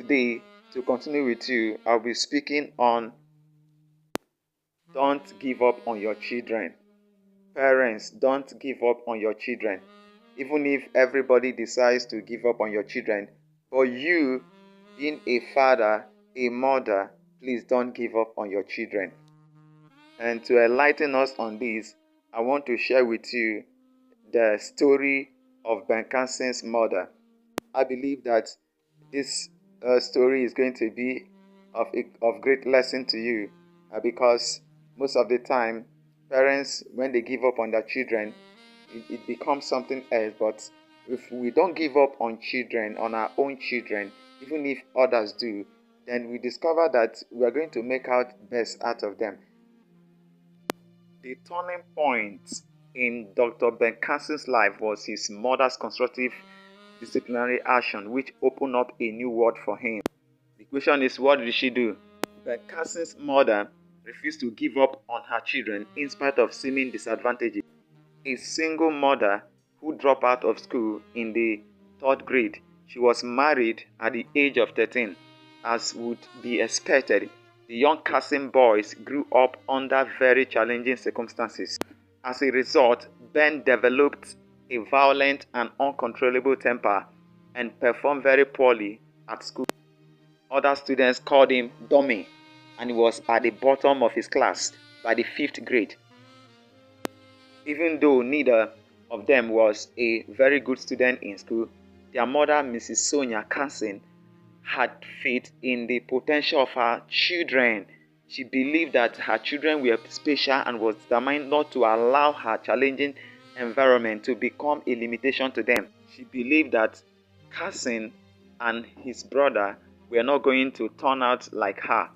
Today, to continue with you, I'll be speaking on don't give up on your children. Parents, don't give up on your children. Even if everybody decides to give up on your children, but you, being a father, a mother, please don't give up on your children. And to enlighten us on this, I want to share with you the story of Ben Carson's mother. I believe that this story is going to be of great lesson to you because most of the time, parents, when they give up on their children, it becomes something else. But if we don't give up on children, on our own children, even if others do, then we discover that we are going to make out best out of them. The turning point in Dr. Ben Carson's life was his mother's constructive disciplinary action, which opened up a new world for him. The question is, what did she do? Ben Carson's mother refused to give up on her children in spite of seeming disadvantages. A single mother who dropped out of school in the 3rd grade, she was married at the age of 13. As would be expected, the young Carson boys grew up under very challenging circumstances. As a result, Ben developed a violent and uncontrollable temper and performed very poorly at school. Other students called him dummy, and he was at the bottom of his class by the 5th grade. Even though neither of them was a very good student in school, their mother, Mrs. Sonia Carson, had faith in the potential of her children. She believed that her children were special and was determined not to allow her challenging environment to become a limitation to them. She believed that Carson and his brother were not going to turn out like her.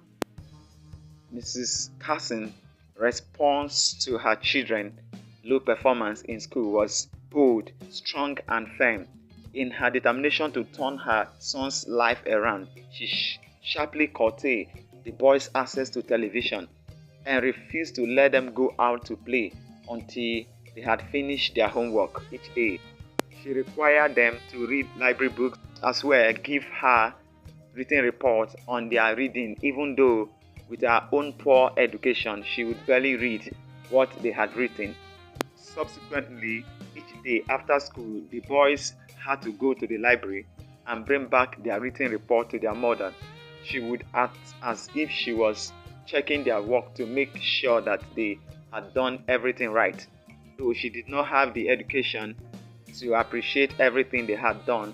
Mrs. Carson's response to her children's low performance in school was bold, strong, and firm. In her determination to turn her son's life around, she sharply curtailed the boys' access to television and refused to let them go out to play until they had finished their homework each day. She required them to read library books as well, give her written reports on their reading, even though with her own poor education, she would barely read what they had written. Subsequently, each day after school, the boys had to go to the library and bring back their written report to their mother. She would act as if she was checking their work to make sure that they had done everything right. Though she did not have the education to appreciate everything they had done,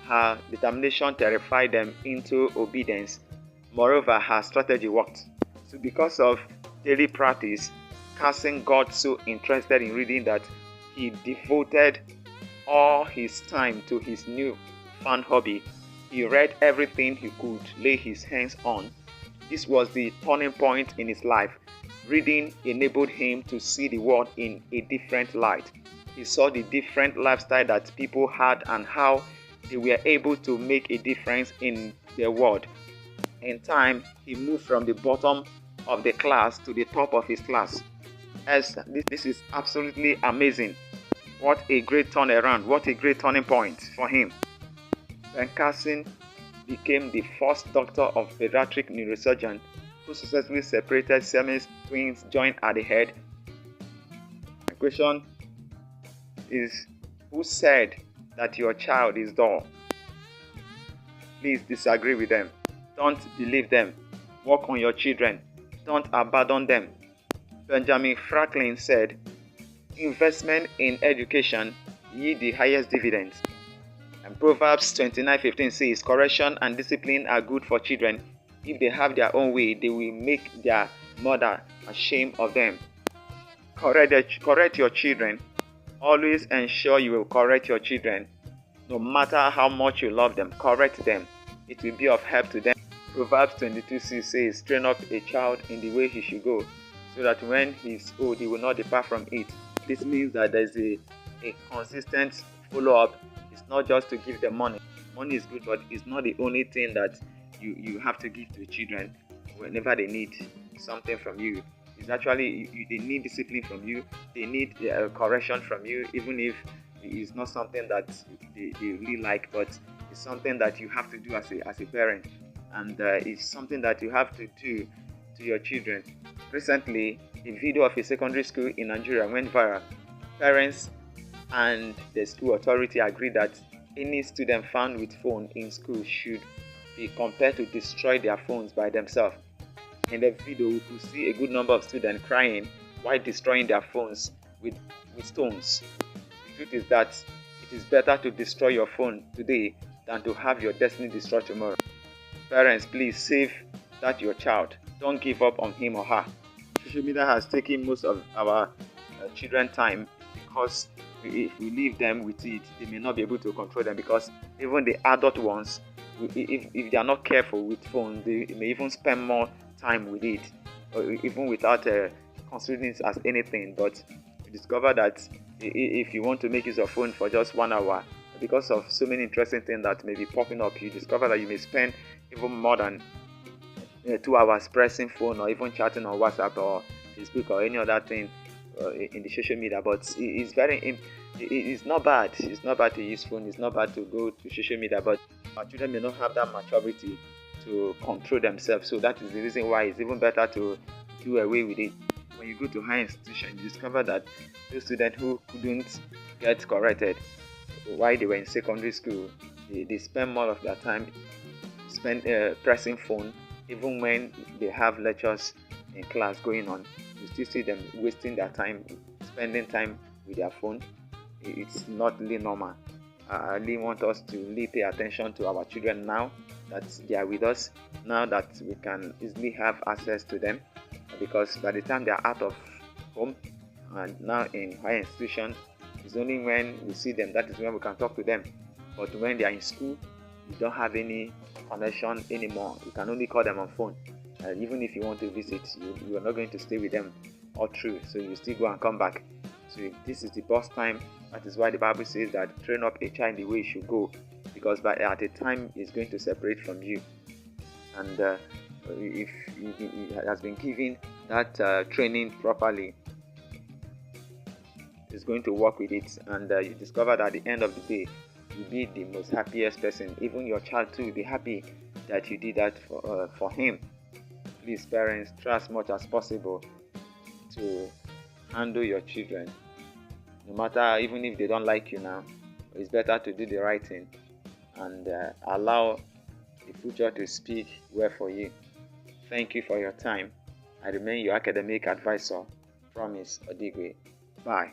her determination terrified them into obedience. Moreover, her strategy worked. So because of daily practice, Carson got so interested in reading that he devoted all his time to his new fun hobby. He read everything he could lay his hands on. This was the turning point in his life. Reading enabled him to see the world in a different light. He saw the different lifestyle that people had and how they were able to make a difference in their world. In time, he moved from the bottom of the class to the top of his class. As this is absolutely amazing. What a great turnaround, what a great turning point for him. Ben Carson became the first doctor of pediatric neurosurgeon who successfully separated Siamese twins joined at the head. The question is, who said that your child is dull? Please disagree with them. Don't believe them. Work on your children. Don't abandon them. Benjamin Franklin said, investment in education yield the highest dividends. And Proverbs 29:15 says, correction and discipline are good for children. If they have their own way, they will make their mother ashamed of them. Correct your children. Always ensure you will correct your children. No matter how much you love them, correct them. It will be of help to them. Proverbs 22:6 says, train up a child in the way he should go, so that when he is old, he will not depart from it. This means that there is a consistent follow-up. It's not just to give them money. Money is good, but it's not the only thing that you have to give to children whenever they need something from you. It's actually, they need discipline from you. They need correction from you, even if it's not something that they really like, but is something that you have to do as a parent, and it's something that you have to do to your children. Recently, a video of a secondary school in Nigeria went viral. Parents and the school authority agreed that any student found with phone in school should be compelled to destroy their phones by themselves. In the video, we could see a good number of students crying while destroying their phones with stones. The truth is that it is better to destroy your phone today than to have your destiny destroyed tomorrow. Parents, please save that your child. Don't give up on him or her. Social media has taken most of our children's time, because if we leave them with it, they may not be able to control them, because even the adult ones, if they are not careful with phones, they may even spend more time with it, or even without considering it as anything. But you discover that if you want to make use of phone for just 1 hour, because of so many interesting things that may be popping up, you discover that you may spend even more than 2 hours pressing phone, or even chatting on WhatsApp or Facebook or any other thing in the social media. But it's not bad. It's not bad to use phone. It's not bad to go to social media. But our children may not have that maturity to control themselves. So that is the reason why it's even better to do away with it. When you go to higher institution, you discover that those students who couldn't get corrected while they were in secondary school, they spend more of their time pressing phone. Even when they have lectures in class going on, you still see them wasting their time, spending time with their phone. It's not really normal. I really want us to really pay attention to our children now that they are with us, now that we can easily have access to them, because by the time they are out of home and now in higher institution, it's only when we see them that is when we can talk to them. But when they are in school, you don't have any connection anymore. You can only call them on phone. Even if you want to visit, you are not going to stay with them all through, so you still go and come back. So this is the best time. That is why the Bible says that train up a child in the way he should go, because at a time he's going to separate from you. And if he has been given that training properly, he's going to work with it, and you discover that at the end of the day, you'll be the most happiest person. Even your child too will be happy that you did that for him. Please, parents, try as much as possible to handle your children. No matter, even if they don't like you now, it's better to do the right thing and allow the future to speak well for you. Thank you for your time. I remain your academic advisor, Promise Odigwe. Bye.